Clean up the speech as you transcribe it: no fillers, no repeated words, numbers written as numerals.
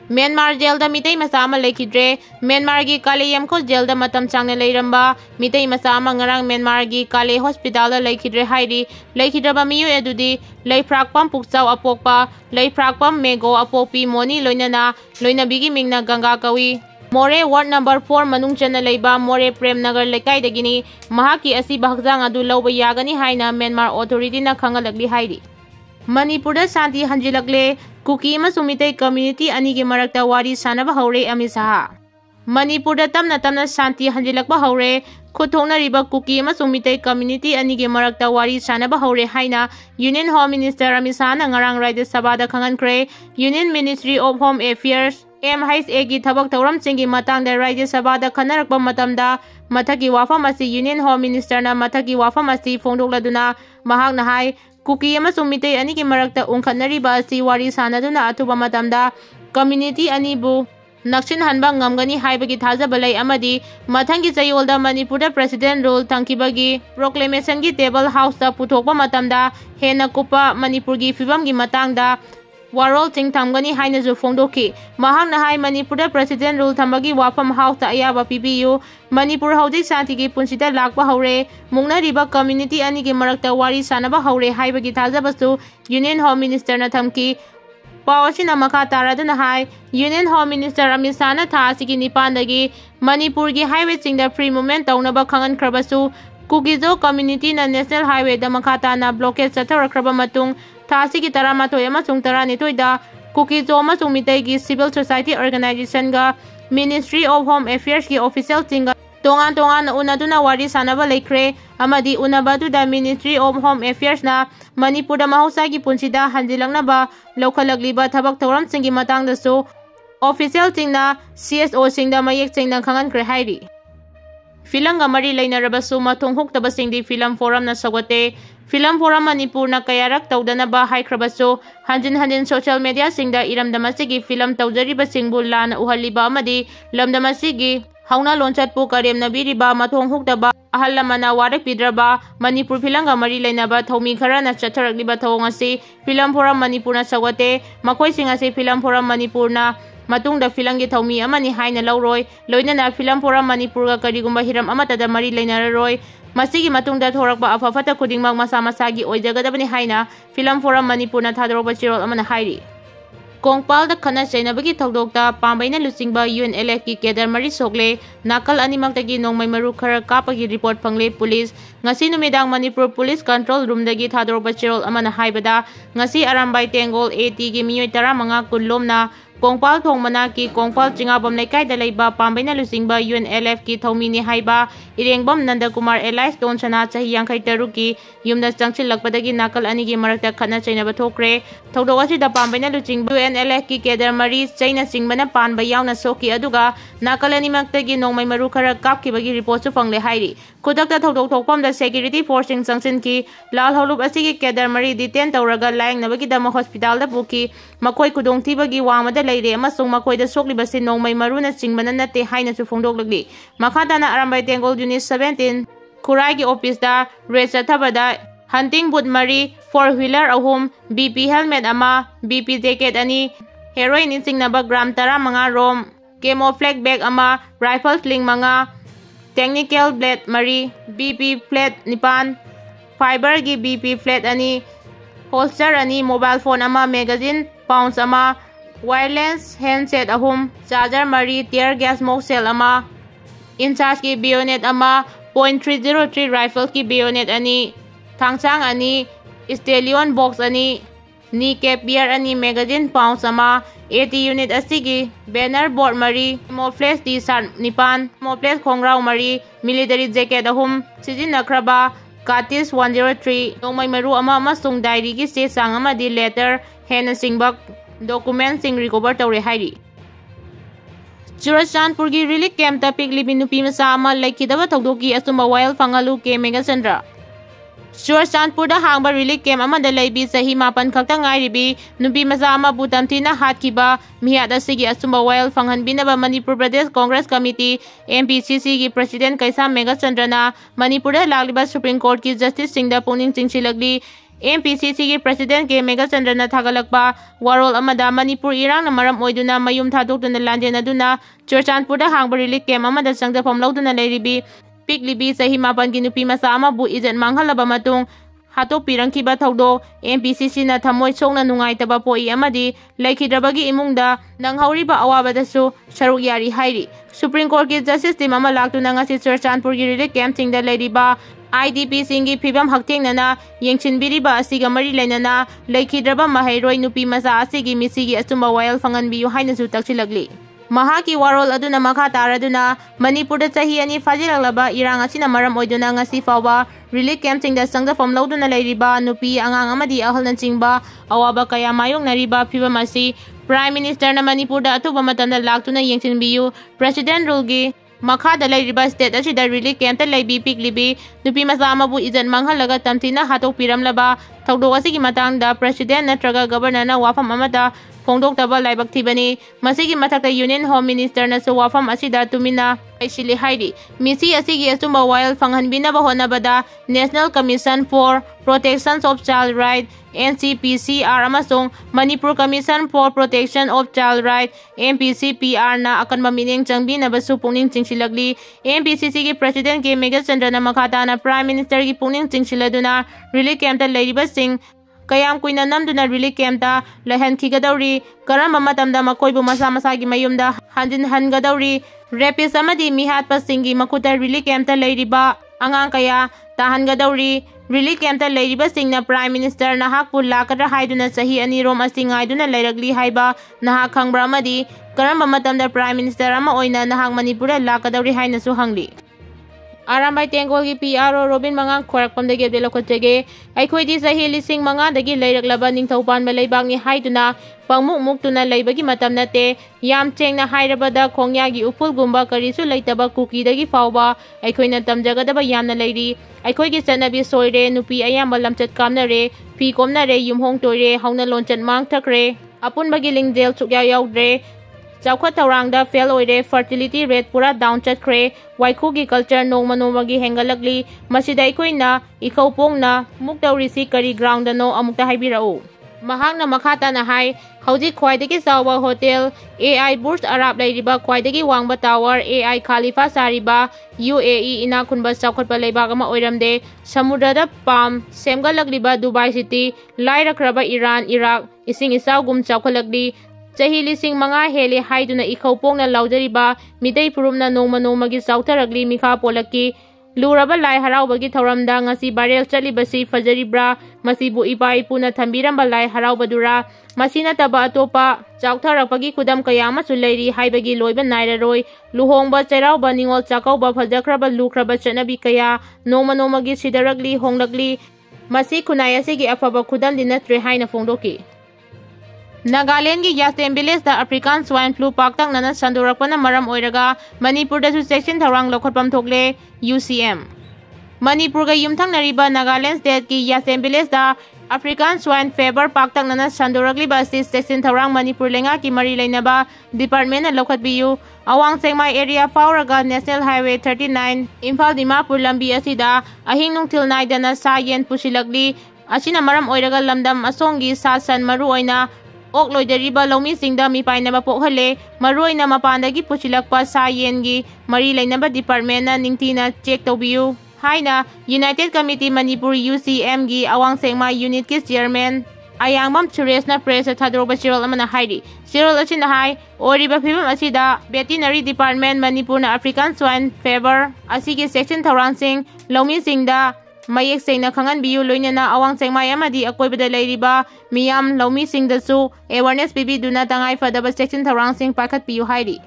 Myanmar jail दा मितई मसा अमा लेखिद्रे म्यांमार गी काले यमखो जेल दा मतम चांगना लेरंबा मितई मसा अमा ngarang म्यांमार गी काले हॉस्पिटल दा लेखिद्रे हाइरी लेखिद्रबा मियो एदुदी लेफ्राकपम पुक्चाव अपोकपा लेफ्राकपम मेगो अपोपी मोनी लोइनबीगी मिंगना गंगा कवी मोरे वार्ड नंबर 4 मनुंग चना लेबा मोरे प्रेमनगर लेकाइदगिनी महाकी असि बहजांग अदु लौबा यागनी हाइना म्यांमार ऑथोरिटी ना खंगलगली हाइरी मणिपुर शांति हंजिलकले कुकी मितई कम्युनिटी अनी के मरक्ता वारी सानब हौरे अमित शाह मणिपुर तमना तमना शांति हंजिलकबा हौरे खुथोंनरिबा कुकी मितई कम्युनिटी अनी के मरक्ता वारी सानब हौरे हाइना union home minister Amit Shah ना ngarang राज्य सभा दा खंगनख्रे union ministry of home affairs MHA की थबक थौरम सिंगी मतंग दा राज्य सभा दा खनरकबा मतमदा मथकी वाफम असी यूनियन होम मिनिस्टर ना मथकी वाफम असी फोंदोकलदुना महाक ना हाय कुकी मितई अनी के मरक्ता उंखनरिबा असी वारी सानदुना अथुबा मतमदा कम्युनिटी अनीबु नक्सिन हनबा ngamgani हाइबगी थाजबा लै अमदी मथंगी चयोलदा मणिपुर प्रेसिडेंट रूल तंकिबगी प्रोक्लेमेशन की टेबल हाउस दा पुथोकबा मतमदा हेना कुपा मणिपुर की फिबम की मतंगदा वारोल चिंग थमगनी हाइनजु फोंदोखी महाक ना हाय मणिपुर प्रेसिडेंट रूल थमबगी वाफम हाउस दा अयाबा पिबियु मणिपुर हौजी शांति की पुंसिदा लाकबा हौरे मुंगनरिबा कम्युनिटी अनी के मरक्ता वारी सानबा हौरे हाइबगी थाजबसु यूनियन होम मिनिस्टर ना थमकी पावसिना मखा तारादुना हाय union home minister Amit Shah ना था सिगी निपानदगी मणिपुर की हाईवे चिंगदा फ्री मूवमेंट तौनबा खंगनख्रबसु कुकीजो कम्युनिटी ना नेशनल हाईवे दा मखा ताना ब्लॉकेज चथरख्रबा मतुंग थासी की तरामाथोय अमसुंग तरानिथोयदा कुकीजो अमसुंग मितई की सिविल सोसाइटी ऑर्गेनाइजेशन गा मिनिस्ट्री ऑफ होम अफेयर्स की ऑफिशियल चिंग तोंगान उनादुना वारी सानबा लेख्रे अमदी उनाबादुदा मिनिस्ट्री ऑफ होम अफेयर्स ना मणिपुर महौसा की पुंसिदा हंजिलंगनबा लौखलगलिबा थबक थौरम सिंगी मतंगदसु ऑफिशियल चिंगना CSO सिंगदा मयेक चिंगना खंगनख्रे हाइरी फिल्म गा मरी लेनरबसु मथोंग हुक्तबा सिंगदी फिल्म फोरम ना सगोते फिल्म फोरम मणिपुर ना कयारक तौदनबा हाइख्रबसु हंजिन सोशल मीडिया सिंगदा इरमदमसिगी फिल्म तौजरिबा सिंगबु लान उहलिबा अमदी लमदमसिगी हौना लोंचतपु करेमनबीरिबा मथोंग हुक्तबा अहल लमना वारक पिद्रबा मणिपुर फिल्म गा मरी लेनबा थौमी खराना चथरकलिबा थौंग असि फिल्म फोरम मणिपुर ना सगोते मखोइसिंग असि फिल्म फोरम मणिपुर ना मतुंगदा फिल्म की थौमी अमनी हाइना लौरोय लोइनना फिल्म फोरम मणिपुर गा करिगुंबा हिरम अमतदा मरी लेनररोय मसिगी मतुंगदा थोरकबा अफाफता खुदिंगमक मसा मसागी ओइजगदबनी हाइना फिल्म फोरम मणिपुर ना थादरोबा चिरोल अमना हाइरी कोंगपाल दा खना चैनबगी थौदोकता पांबैना लुचिंगबा UNLF की केडर मरी सोकले नाकल अनिमक्तगी नोंमै मरु खरा कापगी रिपोर्ट फंगले police ngasi numidang Manipur Police Control Room dagi thadorba chirol amana haibada ngasi arambai tengol AT gi miyoi 15 kunlomna Kongpal thongmana ki Kongpal chingabam lekai da leiba pambaina lusingba UNLF ki thomini haiba irengbam Nandakumar Elias Donsana chahi yangkai taru ki yumda changchil lakpadagi nakal ani gi marakta khana chaina bathokre thawdogasi da pambaina lusingba UNLF ki kedar mari chaina singbana panba yauna soki aduga nakal ani maktagi nongmai maru khara kapki bagi report su fangle hairi khudakta thawdog thokpam da security forcing sanction ki lal holup asigi kedar mari detain tawraga laing nabagi da hospital da buki makoi kudong thibagi wangmada leire amasung makoi da sokli basi nongmai maruna singbana natte haina su phongdoklagli makhadana arambai tengol unit 17 kurai gi office da race thabada hunting boot mari 4-wheeler ahum BP helmet ama BP jacket ani heroin singnaba gram 15 rom camouflage bag ama rifle sling manga technical blade mari BP flat nipan fiber gi BP flat ani holster ani mobile phone ama magazine pounds ama wireless handset ahum charger mari tear gas smoke cell ama in charge ki bayonet ama .303 rifle ki bayonet ani thangchang ani stallion box ani kneecap beer ani magazine pounds ama 80 unit asigi banner board mari camouflage t-shirt nipan camouflage khongrau mari military jacket ahum sizinnakraba Katis 103 nongmai maru ama amasung diary gi se sang ama di letter hen singbak document sing recover tawre hairi Churachandpur gi relief camp ta pikli binupi masa ama laikidaba thogdoki asuma wild fangalu ke Megachandra Churachandpur da hangba relief camp ama da laibi sahi mapan khakta ngairibi nupi masa ama butamthina hatkiba mihada sigi asuma wild fanghan binaba Manipur Pradesh Congress Committee MPCC gi president Kaisa Megachandra na Manipur da lagliba Supreme Court ki justice singda puning chingchilagli MPCC President K. Megachandrana Thagalakpa warol amada Manipur irang na maram oiduna mayum thadokduna landena duna Churchandpurda hangba relief camp amada sangdafam lauduna leiribi piklibi sahi mapan gi nupi masa ama bu izat manghalaba matung hatok pirangkiba thawdok MPCC na thamoi sokna nungaitaba poi amadi laikhidrabagi imungda nanghauriba awabadasu saruk yari hairi Supreme Court ki Justice team ama laktuna ngasi Churchandpur gi relief camp singda leiriba IDP singi phibam haktengnana yengchinbiriba asiga mari lenana laikhidraba mahairoi nupi masa asigi misigi asumba wayal fanganbiyu hainasu takchilagli Mahaki warol aduna makha taraduna Manipurda chahi ani fajilaglaba irang asina maram oiduna ngasi fawba relief camp singda sangdafam lauduna leiriba nupi angang amadi ahalna chingba awaba kaya mayoknariba phibam asi Prime Minister na Manipurda atuba matanda laktuna yengchinbiyu President rulgi Makada leiriba state asida relief camp ta leibi piklibi nupi masa amabu izat manghalaga tamtina hatok piramlaba thawdok asigi matangda President natraga Governor na wafam amada Fongdoktaba laibak thibani masigi mathakta Union Home Minister na so wafam asida tumina aishili hairi misi asigi asumba wayal fanghanbinaba honabada National Commission for Protection of Child Rights NCPCR amasung Manipur Commission for Protection of Child Rights MPCPR na akan mamineng changbinaba su pungning chingsilagli MPCC ki President K. Megachandrana makhata na Prime Minister ki pungning chingsiladuna relief camp ta leiriba sing Kayam kuina namduna relief camp ta lehan khigadauri karamba matamda makoibu masa masagi mayumda hanjin hangadauri rapist amadi mihat pasingi makuta relief camp ta leiriba angang kaya tahangadauri relief camp ta leiriba singna Prime Minister nahakpur lakadra haiduna sahi ani rom asingai duna leiragli haiba nahak khangbra amadi karamba matamda Prime Minister ama oina nahak Manipura lakadauri hainasu hangli Arambai Tengol ki PRO Robin Mangang khorakpam dagi belokotjage aikhoi sahi lising manga dagi leiraglaba ningthaupan malaibang ni haiduna pangmuk muktuna leibagi matam nate yam chengna hairabada khongyagi upul gumba karisu leitaba Kuki dagi fawba aikhoina tamjagadaba yamna leiri aikhoi gi chanabi soire nupi ayamba lamchat kamnare phi komnare yumhong toire hauna lonchat mang thakre apun bagi lingdel chukya yaudre Chawkhat Taurangda fail oire fertility rate pura down chatkre waikhugi culture nongma nomagi hengalagli masida ikoina ikaupongna muktaurisi kari ground no amukta haibirao mahangna makhata na hai hauji khwaidagi sawa hotel AI Burj Arab leiriba khwaidagi wangba tower AI Khalifa sariba UAE ina khunba chawkhatpa leibak ama oiramde samudrada palm semgalagliba Dubai city lairakraba Iran Iraq ising isawgum chawkhalagli Chahi lising manga heli haiduna ikaupong na laujariba midai purumna nongma nongmagi sautaragli mikha polaki luraba lai haraubagi thauramda ngasi barel chalibasi fajaribra masibu ipa ipuna thambiramba lai haraubadura masina taba atopa chautharakpagi khudam kaya amasu leiri haibagi loiba nairaroi luhongba chairauba ningol chakauba fajakraba lukraba chanabi kaya nongma nongmagi sidaragli honglagli masi khunai asigi afaba khudam dinatre haina fongdoki Nagaland ki Yastem village da African swine flu paktang nana sandurakpana maram oiraga Manipur da su section tharang lokhotpam thokle UCM Manipur ga yumthang nariba Nagaland state ki Yastem village da African swine fever paktang nana sandurakli ba section tharang Manipur lenga ki mari leinaba department na lokhotbiyu awang sengmai area fauraga National Highway 39 Imphal Dimapur lambi asida ahing nungthil naidana sa yen pusilagli asina maram oiraga lamdam asongi sasan maru oina Ok loidariba laumi singda mi painaba pokhale maroina mapandagi puchilakpa sa yengi mari lainaba department na ningtina check tawbiyu haina United Committee Manipur UCM gi awang sengma unit ki chairman ayangmam Suresh na press thadroba chirol amana hairi chirol achina hai oriba phibam asida veterinary department Manipur na African swine fever asigi section thorang sing laumi singda Mayek sengna khangan biyu loinana awang sengmai amadi akoibada leiriba miyam laumi singdasu awareness bibi duna tangai fadaba section tharang sing pakhat piyu hairi